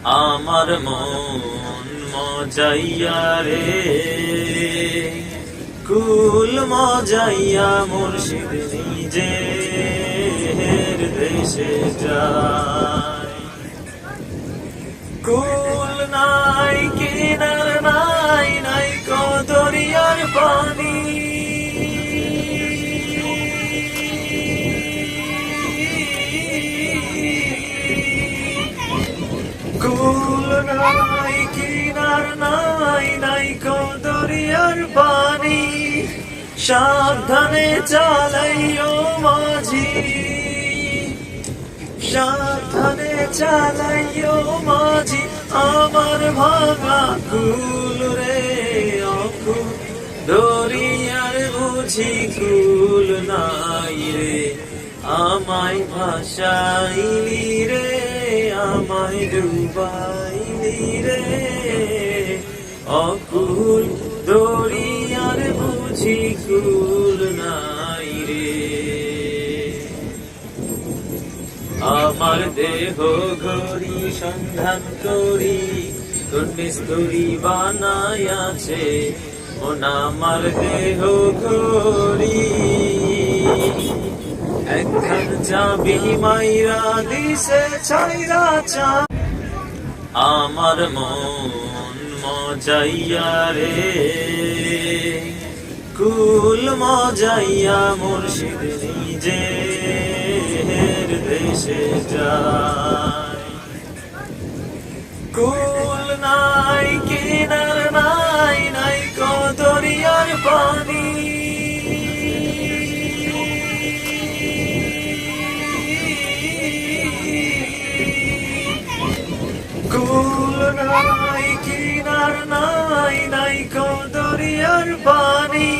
আমার মন মজাইয়া রে, কুল মজাইয়া মুর্শিদ নিজের দেশে যায়। কুল নাই কিনার নাই, নাই কদরিয়ার পানি, কুল নাই কিনার নাই, নাই কদরিয়ার পানি। সাবধানে চালাইও মাঝি, সাবধানে চালাইও মাঝি, আমার ভাঙা কুল রে। অকুল দরিয়ার বুঝি কুল নাই রে, আমায় ভাসাইলি রে, আমায় ডুবাইলি রে। অকুল দরিয়ার বুঝি কুল নাই রে। আমার দেহ ঘড়ি সন্ধান করি, কোন মিস্তুরি বানায়াছে মন আমার দেহ ঘড়ি। একখান চাবি মাইরা দিছে ছাইরা চা, আমার মন মজাইয়া রে, কুল মজাইয়া মুর্শিদ নিজের দেশে যায়। কুল নাই কিনার নাই, নাই কদরিয়ার পানি, কুল নাই কিনার নাই, নাই কদরিয়ার পানি।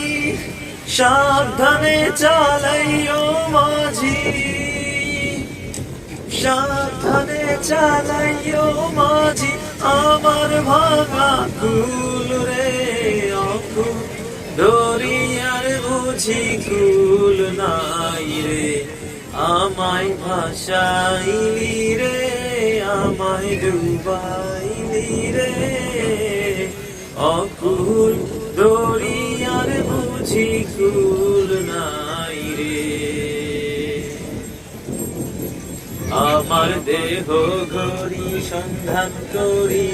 সাবধানে চালাইও মাঝি, সাবধানে চালাইও মাঝি, আমার ভাঙা কুল রে। অকুল দরিয়ার বুঝি কুল নাই রে, আমায় ভাসাইলি রে, আমায় ডুবাইলি রে। অকুল দরিয়ার বুঝি কুল নাই রে। আমার দেহ ঘড়ি সন্ধান করি,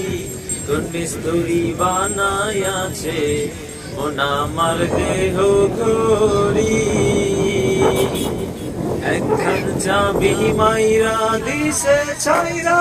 কোন মিস্তুরি বানায়াছে মন আমার দেহ ঘড়ি। একখান চাবি মাইরা দিছে ছাইরা